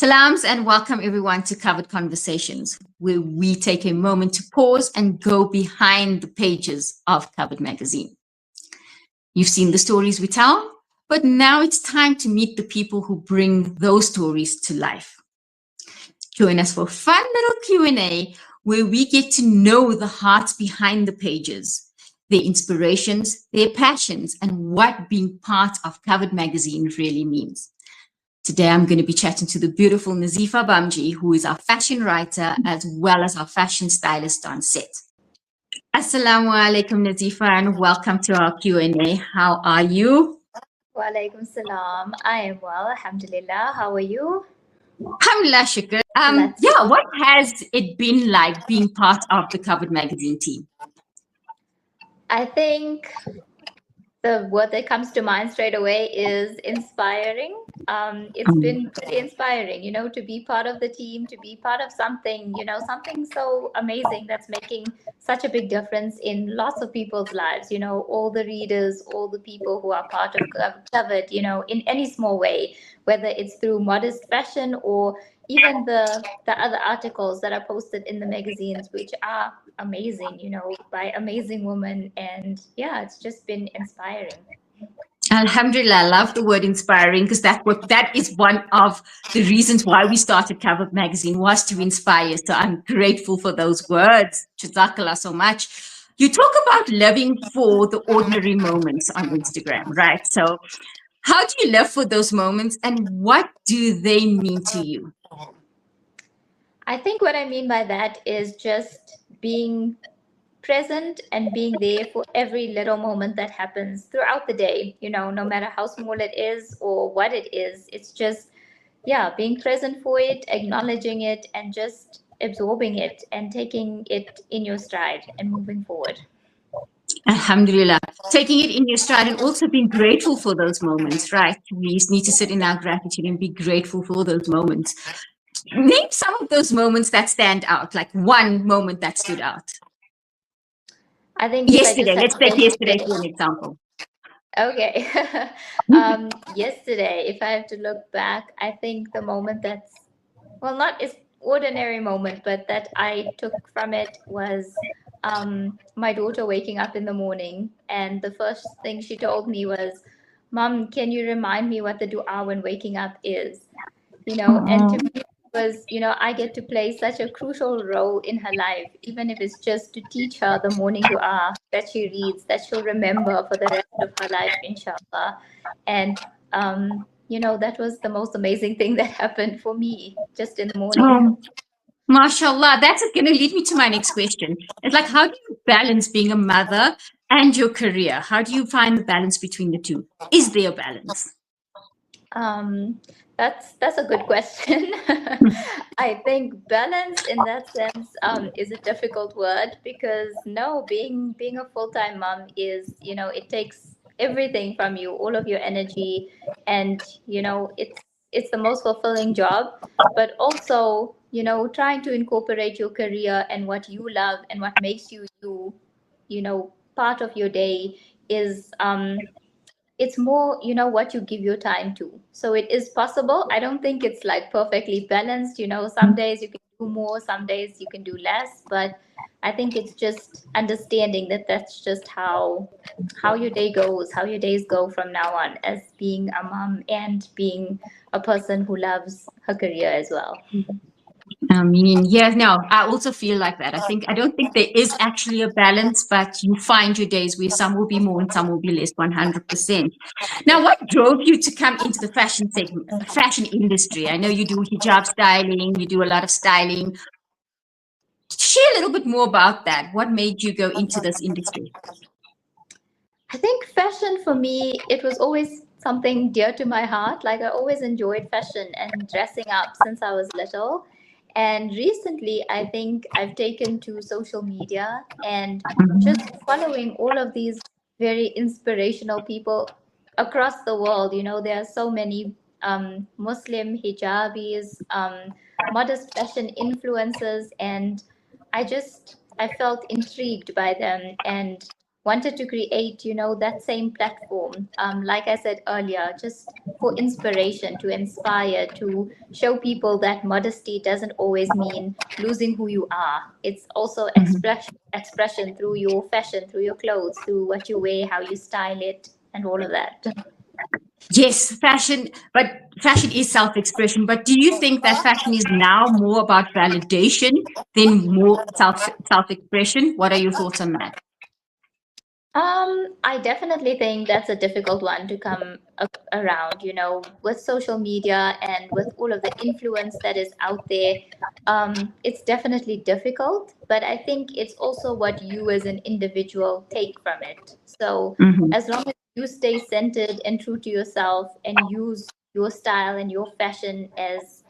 Salams and welcome everyone to Covered Conversations, where we take a moment to pause and go behind the pages of Covered Magazine. You've seen the stories we tell, but now it's time to meet the people who bring those stories to life. Join us for a fun little Q&A where we get to know the hearts behind the pages, their inspirations, their passions, and what being part of Covered Magazine really means. Today, I'm going to be chatting to the beautiful Nazeefa Bhamjee, who is our fashion writer as well as our fashion stylist on set. Assalamu alaikum, Nazeefa, and welcome to our Q&A. How are you? Wa alaikum salam. I am well, alhamdulillah. How are you? Alhamdulillah, shukr. What has it been like being part of the Covered Magazine team? I think the word that comes to mind straight away is inspiring. It's been pretty inspiring, to be part of the team, to be part of something, something so amazing that's making such a big difference in lots of people's lives, all the readers, all the people who are part of Covered, in any small way, whether it's through modest fashion or even the other articles that are posted in the magazines, which are amazing, by amazing women. And yeah, it's just been inspiring. Alhamdulillah, I love the word inspiring because that is one of the reasons why we started Covered Magazine, was to inspire. So I'm grateful for those words. Jazakallah so much. You talk about living for the ordinary moments on Instagram, right? So how do you live for those moments and what do they mean to you? I think what I mean by that is just being present and being there for every little moment that happens throughout the day, no matter how small it is or what it is. It's just, being present for it, acknowledging it, and just absorbing it and taking it in your stride and moving forward. Alhamdulillah, taking it in your stride and also being grateful for those moments, right? We need to sit in our gratitude and be grateful for those moments. Name some of those moments that stand out, like one moment that stood out. I think yesterday, let's take yesterday for an example. Okay. Yesterday, if I have to look back, I think the moment that's, well, not an ordinary moment, but that I took from it was my daughter waking up in the morning. And the first thing she told me was, "Mom, can you remind me what the dua when waking up is?" And to me, it was, I get to play such a crucial role in her life, even if it's just to teach her the morning dua that she reads, that she'll remember for the rest of her life, inshallah. And, that was the most amazing thing that happened for me just in the morning. MashaAllah, that's going to lead me to my next question. It's like, how do you balance being a mother and your career? How do you find the balance between the two? Is there a balance? That's a good question. I think balance in that sense is a difficult word because being a full-time mom is, it takes everything from you, all of your energy, and it's the most fulfilling job, but also trying to incorporate your career and what you love and what makes you part of your day is it's more, what you give your time to. So it is possible. I don't think it's like perfectly balanced. Some days you can do more, some days you can do less. But I think it's just understanding that that's just how your day goes, how your days go from now on, as being a mom and being a person who loves her career as well. I also feel like that. I don't think there is actually a balance, but you find your days where some will be more and some will be less, 100%. Now, what drove you to come into the fashion industry? I know you do hijab styling, you do a lot of styling. Share a little bit more about that. What made you go into this industry? I think fashion for me, it was always something dear to my heart. Like I always enjoyed fashion and dressing up since I was little. And recently, I think I've taken to social media and just following all of these very inspirational people across the world. There are so many Muslim hijabis, modest fashion influencers, and I felt intrigued by them. And wanted to create, that same platform, like I said earlier, just for inspiration, to inspire, to show people that modesty doesn't always mean losing who you are. It's also expression through your fashion, through your clothes, through what you wear, how you style it, and all of that. Yes, fashion, but fashion is self-expression. But do you think that fashion is now more about validation than more self-expression? What are your thoughts on that? I definitely think that's a difficult one to come around, with social media and with all of the influence that is out there. It's definitely difficult, but I think it's also what you as an individual take from it. So Mhm. as long as you stay centered and true to yourself and use your style and your fashion as,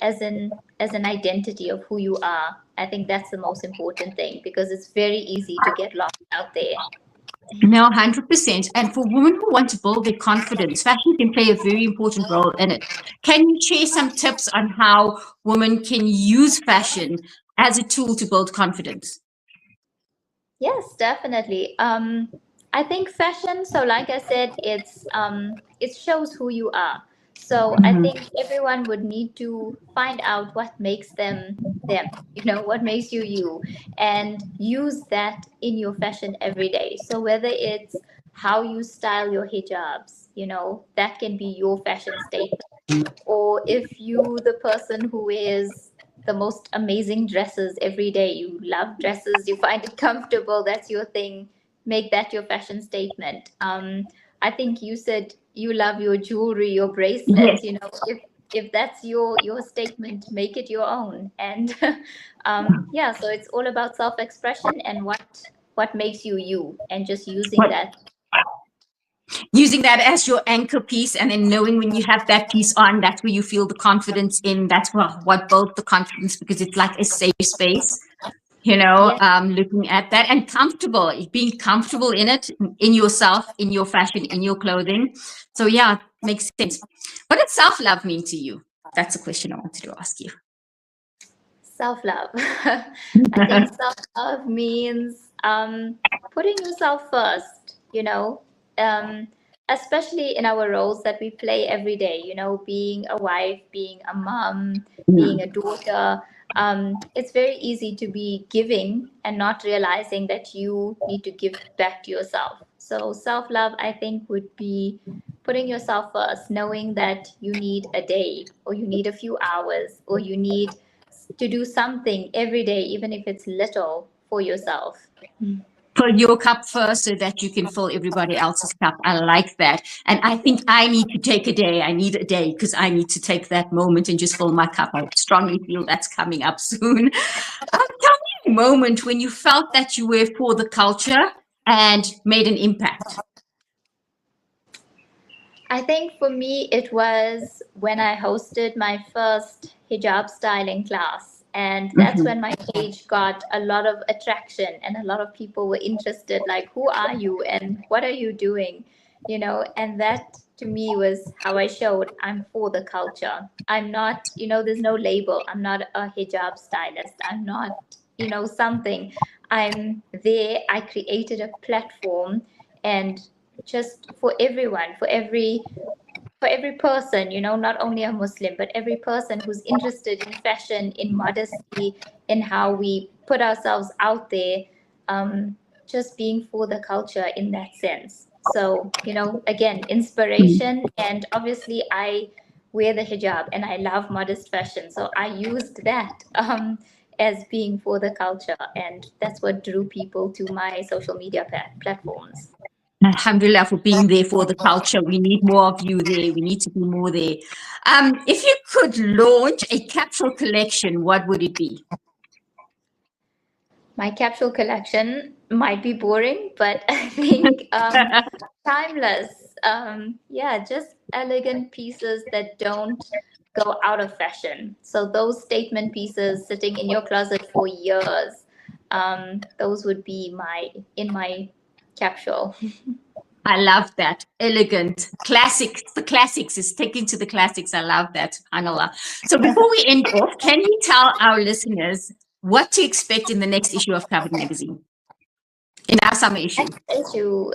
as an identity of who you are, I think that's the most important thing, because it's very easy to get lost out there. No, 100%. And for women who want to build their confidence, fashion can play a very important role in it. Can you share some tips on how women can use fashion as a tool to build confidence? Yes, definitely. I think fashion, so like I said, it shows who you are. So I Mhm. think everyone would need to find out what makes them them, what makes you you, and use that in your fashion every day. So whether it's how you style your hijabs, that can be your fashion statement, or if you the person who wears the most amazing dresses every day, you love dresses, you find it comfortable, that's your thing, make that your fashion statement. I think you said you love your jewelry, your Yes. bracelets, if that's your statement, make it your own. And yeah, so it's all about self-expression and what makes you you, and just using What, that. using that as your anchor piece, and then knowing when you have that piece on, that's where you feel the confidence in. That's what builds the confidence, because it's like a safe space. Yes. Looking at that and being comfortable in it, in yourself, in your fashion, in your clothing. So yeah, makes sense. What does self-love mean to you? That's a question I wanted to ask you. Self-love. I think self-love means putting yourself first, um, especially in our roles that we play every day, being a wife, being a mom, being a daughter. It's very easy to be giving and not realizing that you need to give back to yourself. So self-love, I think, would be putting yourself first, knowing that you need a day, or you need a few hours, or you need to do something every day, even if it's little, for yourself. Fill your cup first so that you can fill everybody else's cup. I like that. And I think I need to take a day. I need a day because I need to take that moment and just fill my cup. I strongly feel that's coming up soon. Tell me a moment when you felt that you were for the culture and made an impact. I think for me, it was when I hosted my first hijab styling class. And that's Mhm. when my page got a lot of attraction, and a lot of people were interested, like, who are you and what are you doing? And that to me was how I showed I'm for the culture. I'm not, there's no label. I'm not a hijab stylist. I'm not, something. I'm there. I created a platform, and just for everyone, for every person, not only a Muslim, but every person who's interested in fashion, in modesty, in how we put ourselves out there, just being for the culture in that sense. So, again, inspiration. And obviously I wear the hijab and I love modest fashion, so I used that as being for the culture, and that's what drew people to my social media platforms. Alhamdulillah for being there for the culture. We need more of you there. We need to be more there. If you could launch a capsule collection, what would it be? My capsule collection might be boring, but I think timeless. Yeah, just elegant pieces that don't go out of fashion. So those statement pieces sitting in your closet for years, those would be my capsule. I love that. Elegant. Classic. The classics is sticking to the classics. I love that. SubhanAllah. So before we end off, can you tell our listeners what to expect in the next issue of Covered Magazine? in our summer issue?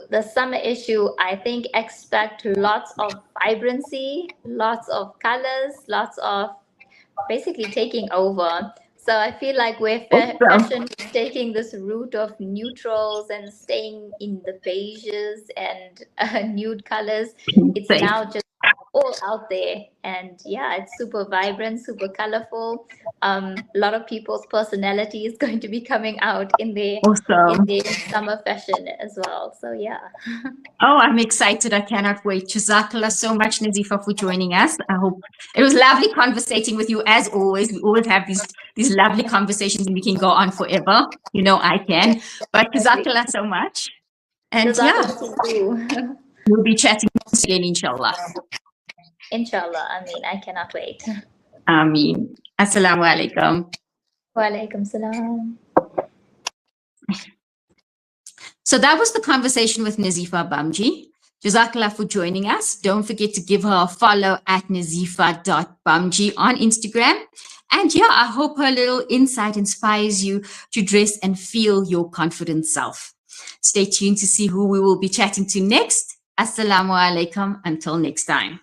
The summer issue, I think expect lots of vibrancy, lots of colors, lots of basically taking over. So I feel like where Awesome. fashion is taking this route of neutrals and staying in the beiges and nude colors, it's Safe. now just all out there. And yeah, it's super vibrant, super colorful. A lot of people's personality is going to be coming out in Awesome. their summer fashion as well. So yeah. Oh, I'm excited. I cannot wait. Jazakallah so much, Nazeefa, for joining us. I hope it was lovely conversating with you as always. We always have these lovely conversations and we can go on forever. You know I can. But Jazakallah so much. And yeah, Jazakallah to you. we'll be chatting again, inshallah. Inshallah. I mean, I cannot wait. Ameen. Assalamu alaikum. Wa alaikum salam. So that was the conversation with Nazeefa Bhamjee. Jazakallah for joining us. Don't forget to give her a follow at nazeefa.bhamjee on Instagram. And yeah, I hope her little insight inspires you to dress and feel your confident self. Stay tuned to see who we will be chatting to next. Assalamu alaikum. Until next time.